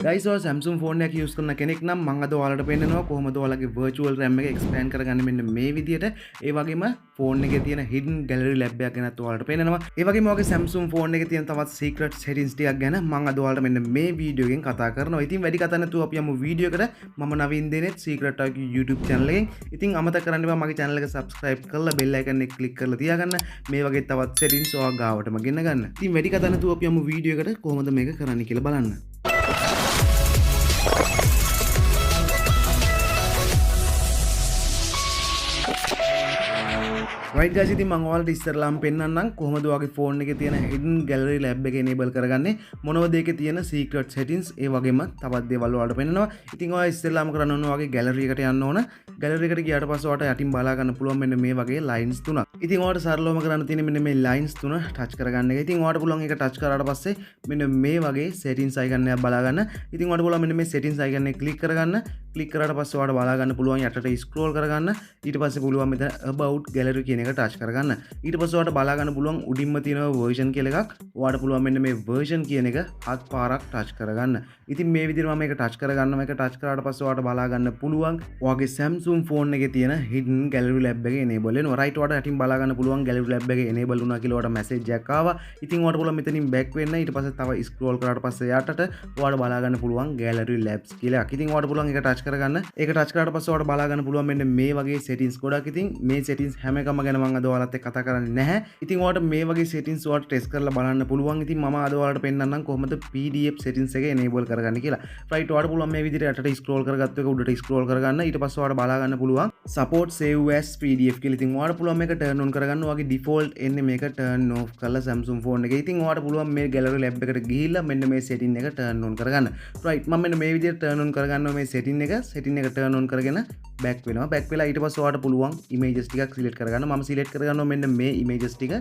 Guys ඔය Samsung phone එකක් use කරන කෙනෙක් නම් මම අද ඔයාලට පෙන්නනවා කොහොමද ඔයාලගේ virtual RAM එක expand කරගන්නේ මෙන්න මේ විදියට. ඒ වගේම ෆෝන් එකේ තියෙන hidden gallery lab එකක් ගැනත් ඔයාලට පෙන්නනවා. ඒ වගේම ඔයාගේ Samsung ෆෝන් එකේ තියෙන තවත් secret settings ටිකක් ගැන මම අද ඔයාලට මෙන්න මේ වීඩියෝ එකෙන් කතා කරනවා. ඉතින් වැඩි කතා නැතුව අපි යමු වීඩියෝ එකට. මම Naveen දෙනෙත් secret talk YouTube channel එකෙන්. ඉතින් අමතක කරන්න එපා මගේ channel එක subscribe කරලා bell icon එක click කරලා තියාගන්න. මේ වගේ තවත් settings ඔයා ගාවටම ගෙන්න ගන්න. ඉතින් වැඩි කතා නැතුව අපි යමු වීඩියෝ එකට කොහොමද මේක කරන්න කියලා බලන්න. right guys ඉතින් මම ඔයාලට ඉස්සරලාම පෙන්නන්නම් කොහොමද ඔයාගේ ෆෝන් එකේ තියෙන hidden gallery lab එක enable කරගන්නේ මොනවද ඒකේ තියෙන secret settings ඒ වගේම තවත් දේවල් ඔයාලට පෙන්නනවා. ඉතින් ඔයා ඉස්සරලාම කරන්න ඕන ඔයාගේ gallery එකට යන්න ඕන. gallery එකට ගියාට පස්සේ ඔයාලට යටින් බලා ගන්න පුළුවන් මෙන්න මේ වගේ lines තුනක්. ඉතින් ඔයාලට සරලවම කරන්න තියෙන්නේ මෙන්න මේ lines තුන touch කරගන්න එක. ඉතින් ඔයාලට පුළුවන් ඒක touch කරාට පස්සේ මෙන්න මේ වගේ settings icon එකක් බලා ගන්න. ඉතින් ඔයාලට පුළුවන් මෙන්න මේ settings icon එක click කරගන්න. click කරාට පස්සේ ඔයාලට බලා ගන්න පුළුවන් යටට scroll කරගන්න. ඊට පස්සේ පුළුවන් මෙතන about gallery කියන එක touch කරගන්න. ඊට පස්සේ ඔයාලට බලා ගන්න පුළුවන් උඩින්ම තියෙන version කියලා එකක්. ඔයාලට පුළුවන් මෙන්න මේ version කියන එක හත් පාරක් touch කරගන්න. ඉතින් මේ විදිහට මම මේක touch කරගන්නවා. මේක touch කරාට පස්සේ ඔයාලට බලා ගන්න පුළුවන් ඔයාගේ Samsung phone එකේ තියෙන hidden gallery lab එක enable වෙනවා. right ඔයාලට යටින් බලා ගන්න පුළුවන් gallery lab එක enable වුණා කියලා ඔයාලට message එකක් ආවා. ඉතින් ඔයාලට පුළුවන් මෙතනින් back වෙන්න. ඊට පස්සේ තව scroll කරාට පස්සේ යටට ඔයාලට බලා ගන්න පුළුවන් gallery labs කියලා එකක්. ඉතින් ඔයාලට පුළුවන් ඒක touch කරගන්න. ඒක touch කරාට පස්සේ ඔයාලට බලා ගන්න පුළුවන් මෙන්න මේ වගේ settings ගොඩක්. ඉතින් මේ settings හැම එකම ගැන මම අද ඔයාලත් එක්ක කතා කරන්නේ නැහැ. ඉතින් ඔයාලට මේ වගේ settings ඔයාලට test කරලා බලන්න පුළුවන්. ඉතින් මම අද ඔයාලට පෙන්නන්නම් කොහොමද PDF settings එක enable කරගන්නේ කියලා. right ඔයාලට පුළුවන් මේ විදිහට යටට scroll කරගත්ත එක උඩට scroll කරගන්න. ඊට පස්සේ ඔයාලට බලා ගන්න පුළුවන් support save as PDF කියලා. ඉතින් ඔයාලට පුළුවන් මේක turn on කරගන්න. ඔයාගේ default එන්නේ මේක turn off කරලා Samsung phone එකේ. ඉතින් ඔයාලට පුළුවන් මේ gallery lab එකට ගිහිල්ලා මෙන්න මේ setting එක turn on කරගන්න. right මම මෙන්න මේ විදිහට turn on කරගන්නවා මේ setting එක turn on කරගෙන back වෙනවා. back වෙලා ඊට පස්සේ ඔයාලට පුළුවන් images ටිකක් select කරගන්න. මම select කරගන්නවා මෙන්න මේ images ටික.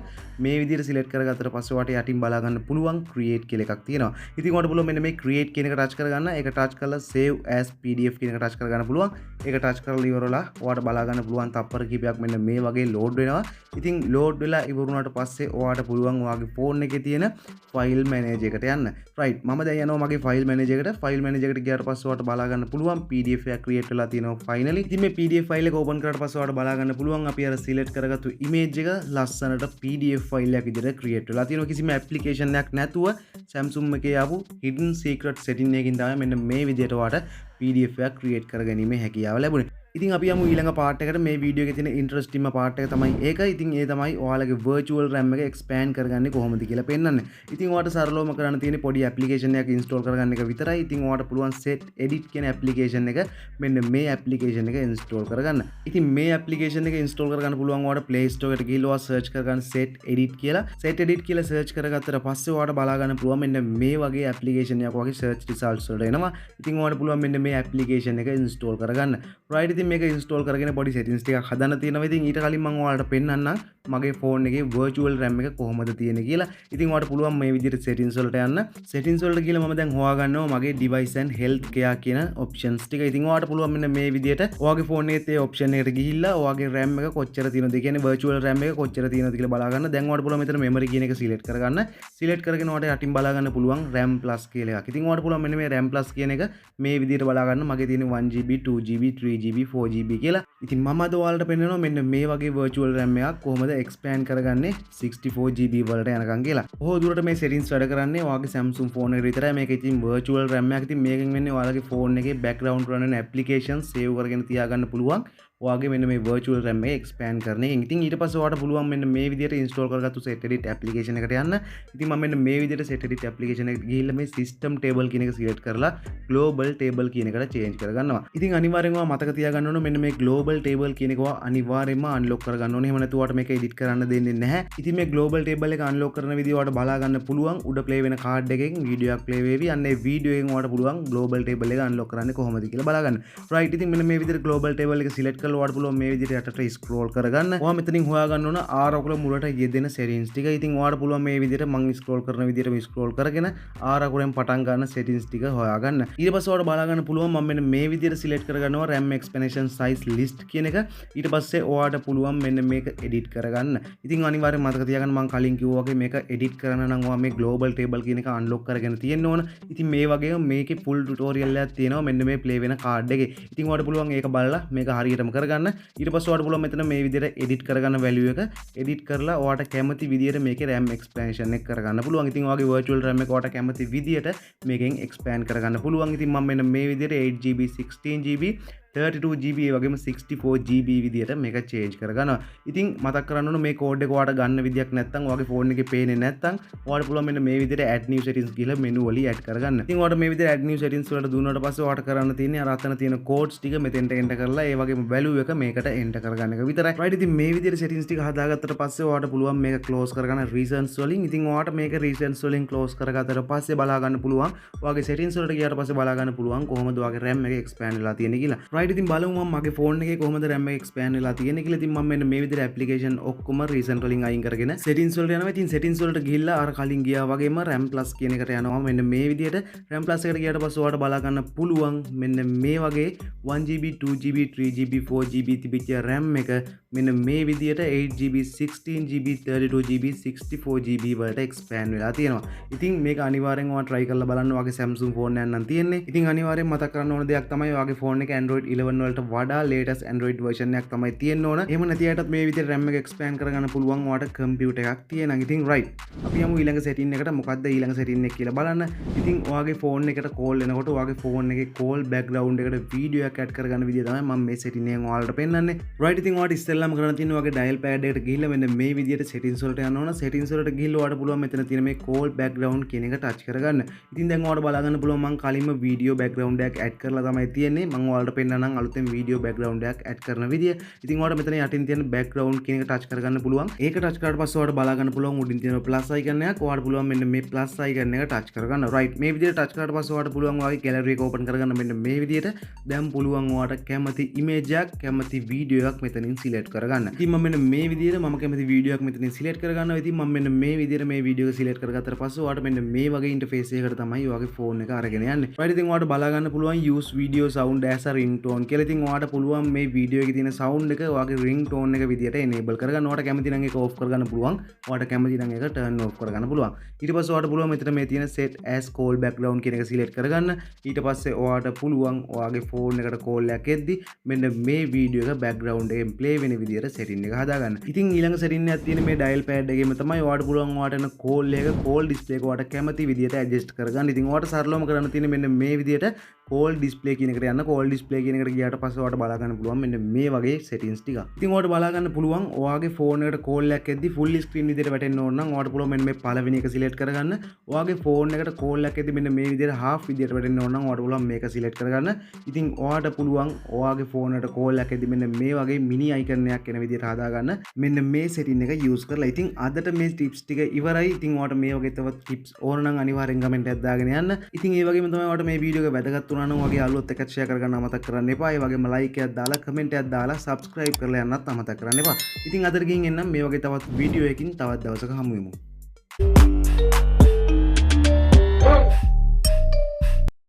මේ විදිහට select කරගත්තට පස්සේ ඔයාලට යටින් බලා ගන්න පුළුවන් create කියලා එකක් තියෙනවා. ඉතින් ඔයාලට පුළුවන් මෙන්න මේ create කියන එක touch කරගන්න. ඒක touch කරලා save as PDF කියන එක touch කරගන්න පුළුවන්. ඒක touch කරලා ඉවරලා ඔයාලට බලා ගන්න පුළුවන් තප්පර කිහිපයක් මෙන්න මේ වගේ load වෙනවා. ඉතින් load වෙලා ඉවරුණාට පස්සේ ඔයාලට පුළුවන් ඔයාගේ phone එකේ තියෙන file manager එකට යන්න. right මම දැන් යනවා මගේ file manager එකට. file manager එකට ගියාට පස්සේ ඔයාලට බලා ගන්න පුළුවන් PDF එකක් create වෙලා තියෙනවා finally. ඉතින් මේ PDF file එක open කරාට පස්සේ ඔයාලට බලා ගන්න පුළුවන් අපි අර select කරගත්තු image එක ලස්සනට PDF file එකක් විදිහට create වෙලා තියෙනවා. කිසිම application එකක් නැතුව Samsung එකේ ආපු hidden secret setting එකකින් තමයි මෙන්න මේ විදිහට ඔයාලට PDF එකක් create කරගැනීමේ හැකියාව ලැබුණේ. ඉතින් අපි යමු ඊළඟ part එකට. මේ වීඩියෝ එකේ තියෙන interesting part එක තමයි ඒක. ඉතින් ඒ තමයි ඔයාලගේ virtual RAM එක expand කරගන්නේ කොහොමද කියලා පෙන්නන්නේ. ඉතින් ඔයාලට සරලවම කරන්න තියෙන්නේ පොඩි application එකක් install කරගන්න එක විතරයි. ඉතින් ඔයාලට පුළුවන් set edit කියන application එක මෙන්න මේ application එක install කරගන්න. ඉතින් මේ application එක install කරගන්න පුළුවන් ඔයාලට Play Store එකට ගිහලා search කරගන්න set edit කියලා. set edit කියලා search කරගත්තට පස්සේ ඔයාලට බලා ගන්න පුළුවන් මෙන්න මේ වගේ application එකක් වගේ search results වලට එනවා. ඉතින් ඔයාලට පුළුවන් මෙන්න මේ application එක install කරගන්න. right ඉතින් මේක install කරගෙන පොඩි settings ටිකක් හදන්න තියෙනවා. ඉතින් ඊට කලින් මම ඔයාලට පෙන්නන්නම් මගේ phone එකේ virtual RAM එක කොහොමද තියෙන්නේ කියලා. ඉතින් ඔයාලට පුළුවන් මේ විදිහට settings වලට යන්න. settings වලට ගිහලා මම දැන් හොයාගන්නවා මගේ device and health care කියන options ටික. ඉතින් ඔයාලට පුළුවන් මෙන්න මේ විදිහට ඔයාගේ phone එකේ ඒ option එකට ගිහිල්ලා ඔයාගේ RAM එක කොච්චර තියෙනවද කියන්නේ virtual RAM එක කොච්චර තියෙනවද කියලා බලා ගන්න. දැන් ඔයාලට පුළුවන් මෙතන memory කියන එක select කරගන්න. select කරගෙන ඔයාලට යටින් බලා ගන්න පුළුවන් RAM plus කියලා එකක්. ඉතින් ඔයාලට පුළුවන් මෙන්න මේ RAM plus කියන එක මේ විදිහට බලා ගන්න. මගේ තියෙන්නේ 1GB 2GB 3GB 4GB කියලා. ඉතින් මම අද ඔයාලට පෙන්නනවා මෙන්න මේ වගේ virtual RAM එකක් කොහොමද expand කරගන්නේ 64GB වලට යනකම් කියලා. ඔහොම දුරට මේ settings වැඩ කරන්නේ ඔයාගේ Samsung phone එකට විතරයි. මේක ඉතින් virtual RAM එකක්. ඉතින් මේකෙන් වෙන්නේ ඔයාලගේ phone එකේ background running application save කරගෙන තියාගන්න පුළුවන්. ඔයාගේ මෙන්න මේ virtual RAM එක expand කරන එකෙන්. ඉතින් ඊට පස්සේ ඔයාලට පුළුවන් මෙන්න මේ විදිහට install කරගත්තු set edit application එකට යන්න. ඉතින් මම මෙන්න මේ විදිහට set edit application එකට ගිහිල්ලා මේ system table කියන එක select කරලා global table කියන එකට change කරගන්නවා. ඉතින් අනිවාර්යෙන්ම මතක තියාගන්න ඕන මෙන්න මේ global table කියන එක අනිවාර්යෙන්ම unlock කරගන්න ඕනේ. එහෙම නැතුව ඔයාලට මේක edit කරන්න දෙන්නේ නැහැ. ඉතින් මේ global table එක unlock කරන විදිහ ඔයාලට බලා ගන්න පුළුවන්. උඩ play වෙන card එකෙන් video එකක් play වෙවි. අන්න ඒ video එකෙන් ඔයාලට පුළුවන් global table එක unlock කරන්නේ කොහොමද කියලා බලා ගන්න. right ඉතින් මෙන්න මේ විදිහට global table එක select කරලා ඔයාලට පුළුවන් මේ විදිහට යටට ස්ක්‍රෝල් කරගන්න. ඔයා මෙතනින් හොයාගන්න ඕන ආරකුල මුලට යෙදෙන settings ටික. ඉතින් ඔයාලට පුළුවන් මේ විදිහට මම ස්ක්‍රෝල් කරන විදිහටම ස්ක්‍රෝල් කරගෙන ආරකුලෙන් පටන් ගන්න settings ටික හොයාගන්න. ඊට පස්සේ ඔයාලට බලා ගන්න පුළුවන් මම මෙන්න මේ විදිහට select කරගන්නවා RAM expansion size list කියන එක. ඊට පස්සේ ඔයාලට පුළුවන් මෙන්න මේක edit කරගන්න. ඉතින් අනිවාර්යෙන් මතක තියාගන්න මම කලින් කිව්වා වගේ මේක edit කරන්න නම් ඔයා මේ global table කියන එක unlock කරගෙන තියෙන්න ඕන. ඉතින් මේ වගේම මේකේ full tutorial එකක් තියෙනවා මෙන්න මේ play වෙන card එකේ. ඉතින් ඔයාලට පුළුවන් ඒක බලලා මේක හරියටම කරගන්න. ඊට පස්සේ ඔයාලට පුළුවන් මෙතන මේ විදිහට edit කරගන්න value එක edit කරලා ඔයාලට කැමති විදිහට මේකේ RAM expansion එක කරගන්න පුළුවන්. ඉතින් ඔයාගේ virtual RAM එක ඔයාලට කැමති විදිහට මේකෙන් expand කරගන්න පුළුවන්. ඉතින් මම මෙන්න මේ විදිහට 8GB 16GB 32GB වගේම 64GB විදිහට මේක change කරගන්නවා. ඉතින් මතක් කරගන්න ඕන මේ code එක ඔයාලට ගන්න විදියක් නැත්නම් ඔයාගේ phone එකේ පේන්නේ නැත්නම් ඔයාලට පුළුවන් මෙන්න මේ විදිහට add new settings කියලා menu වලින් add කරගන්න. ඉතින් ඔයාලට මේ විදිහට add new settings වලට දුන්නාට පස්සේ ඔයාලට කරන්න තියෙන්නේ අර අතන තියෙන codes ටික මෙතෙන්ට enter කරලා ඒ වගේම value එක මේකට enter කරගන්න එක විතරයි. right ඉතින් මේ විදිහට settings ටික හදාගත්තට පස්සේ ඔයාලට පුළුවන් මේක close කරගන්න reasons වලින්. ඉතින් ඔයාලට මේක reasons වලින් close කරගත්තට පස්සේ බලා ගන්න පුළුවන් ඔයාගේ settings වලට ගියාට පස්සේ බලා ගන්න පුළුවන් කොහොමද ඔයාගේ RAM එක expand වෙලා තියෙන්නේ කියලා. right ඉතින් බලමු මම මගේ phone එකේ කොහොමද RAM එක expand වෙලා තියෙන්නේ කියලා. ඉතින් මම මෙන්න මේ විදිහට application ඔක්කොම recent වලින් අයින් කරගෙන settings වලට යනවා. ඉතින් settings වලට ගිහිල්ලා අර කලින් ගියා වගේම RAM plus කියන එකට යනවා. මෙන්න මේ විදිහට RAM plus එකට ගියාට පස්සේ ඔයාලට බලා ගන්න පුළුවන් මෙන්න මේ වගේ 1GB 2GB 3GB 4GB තිබිච්ච RAM එක මෙන්න මේ විදිහට 8GB 16GB 32GB 64GB වලට expand වෙලා තියෙනවා. ඉතින් මේක අනිවාර්යෙන් ඔයා try කරලා බලන්න ඔයාගේ Samsung phone එකක් නම් තියෙන්නේ. ඉතින් අනිවාර්යෙන් මතක් කරගන්න ඕන දෙයක් තමයි ඔයාගේ phone එක Android 11 වලට වඩා latest Android version එකක් තමයි තියෙන්න ඕන. එහෙම නැති අයටත් මේ විදිහට RAM එක expand කරගන්න පුළුවන් ඔයාට computer එකක් තියෙනවා. ඉතින් right. අපි යමු ඊළඟ setting එකට. මොකක්ද ඊළඟ setting එක කියලා බලන්න. ඉතින් ඔයාගේ phone එකට call එනකොට ඔයාගේ phone එකේ call background එකට video එකක් add කරගන්න විදිය තමයි මම මේ setting එකෙන් ඔයාලට පෙන්නන්නේ. right ඉතින් ඔයාලට ඉස්සෙල්ලාම කරන්න තියෙන්නේ ඔයාගේ dial pad එකට ගිහිල්ලා මෙන්න මේ විදිහට settings වලට යන්න ඕන. settings වලට ගිහිල්ලා ඔයාලට පුළුවන් මෙතන තියෙන මේ call background කියන එක touch කරගන්න. ඉතින් දැන් ඔයාලට බලා ගන්න පුළුවන් මම කලින්ම video background එකක් add කරලා තමයි තියෙන්නේ. මම ඔයාලට පෙන්නන්නම් අලුතෙන් video background එකක් add කරන විදිය. ඉතින් ඔයාලට මෙතන යටින් තියෙන background කියන එක touch කරගන්න පුළුවන්. ඒක touch කරාට පස්සේ ඔයාලට බලා ගන්න පුළුවන් උඩින් තියෙන plus icon එකක්. ඔයාලට පුළුවන් මෙන්න මේ plus icon එක touch කරගන්න. right මේ විදිහට touch කරාට පස්සේ ඔයාලට පුළුවන් ඔයාගේ gallery එක open කරගන්න මෙන්න මේ විදිහට. දැන් පුළුවන් ඔයාලට කැමති image එකක් කැමති video එකක් මෙතනින් select කරගන්න. ඉතින් මම මෙන්න මේ විදිහට මම කැමති video එකක් මෙතනින් select කරගන්නවා. ඉතින් මම මෙන්න මේ විදිහට මේ video එක select කරගත්තට පස්සේ ඔයාලට මෙන්න මේ වගේ interface එකකට තමයි ඔයාගේ phone එක අරගෙන යන්නේ. right ඉතින් ඔයාලට බලා ගන්න පුළුවන් use video sound as a ringtone කියලා. ඉතින් ඔයාලට පුළුවන් මේ video එකේ තියෙන sound එක ඔයාගේ ringtone එක විදිහට enable කරගන්න. ඔයාලට කැමති නම් ඒක off කරගන්න පුළුවන්. ඔයාලට කැමති නම් ඒක turn off කරගන්න පුළුවන්. ඊට පස්සේ ඔයාලට පුළුවන් මෙතන මේ තියෙන set as call background කියන එක select කරගන්න. ඊට පස්සේ ඔයාලට පුළුවන් ඔයාගේ phone එකට call එකක් එද්දි මෙන්න මේ video එක background එකෙන් play වෙන විදිහට setting එක හදාගන්න. ඉතින් ඊළඟ setting එකක් තියෙන මේ dial pad එකේම තමයි ඔයාලට පුළුවන් ඔයාලට එන call එක call display එක ඔයාලට කැමති විදිහට adjust කරගන්න. ඉතින් ඔයාලට සරලවම කරන්න තියෙන්නේ මෙන්න මේ විදිහට call display කියන එකට යන්න. call display කියන එකට ගියාට පස්සේ ඔයාලට බලා ගන්න පුළුවන් මෙන්න මේ වගේ settings ටික. ඉතින් ඔයාලට බලා ගන්න පුළුවන් ඔයාගේ phone එකට call එකක් එද්දි full screen විදිහට වැටෙන්න ඕන නම් ඔයාලට පුළුවන් මෙන්න මේ පළවෙනි එක select කරගන්න. ඔයාගේ phone එකට call එකක් එද්දි මෙන්න මේ විදිහට half විදිහට වැටෙන්න ඕන නම් ඔයාලට පුළුවන් මේක select කරගන්න. ඉතින් ඔයාලට පුළුවන් ඔයාගේ phone එකට call එකක් එද්දි මෙන්න මේ වගේ mini icon එකක් එන විදිහට හදාගන්න. මෙන්න මේ setting එක use කරලා. ඉතින් අදට මේ tips ටික ඉවරයි. ඉතින් ඔයාලට මේ වගේ තවත් tips ඕන නම් අනිවාර්යෙන් comment එකක් දාගෙන යන්න. ඉතින් ඒ වගේම තමයි ඔයාලට මේ වීඩියෝ එක වැදගත් වුණා නම් ඔයාගේ යාළුවොත් එක්ක share කරගන්න අමතක කරන්න එපා. ඒ වගේම like එකක් දාලා comment එකක් දාලා subscribe කරලා යන්නත් අමතක කරන්න එපා. ඉතින් අදට ගිහින් එන්නම් මේ වගේ තවත් වීඩියෝ එකකින් තවත් දවසක හමු වෙමු.